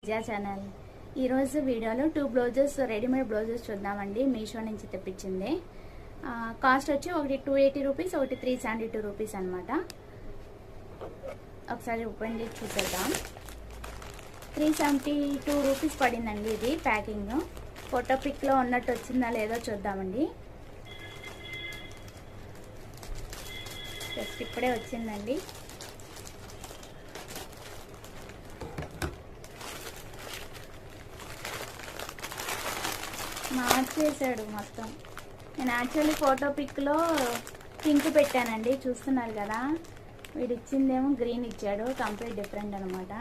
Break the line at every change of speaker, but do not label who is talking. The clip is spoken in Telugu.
విజయ ఛానల్ ఈరోజు వీడియోలో 2 బ్లౌజెస్ రెడీమేడ్ బ్లౌజెస్ చూద్దామండి. మీషో నుంచి తెప్పించింది. కాస్ట్ వచ్చి ఒకటి 280 రూపీస్, ఒకటి 372 రూపీస్ అనమాట. ఒకసారి ఓపెన్ చేసి చూసేద్దాం. 372 రూపీస్ పడిందండి ఇది ప్యాకింగ్. ఫోటో పిక్లో ఉన్నట్టు వచ్చిందా లేదో చూద్దామండి. జస్ట్ ఇప్పుడే వచ్చిందండి. మార్చేసాడు మొత్తం. నేను యాక్చువల్లీ ఫోటో పిక్లో పింక్ పెట్టానండి, చూస్తున్నారు కదా. వీడు ఇచ్చిందేమో గ్రీన్ ఇచ్చాడు, కంప్లీట్ డిఫరెంట్ అనమాట.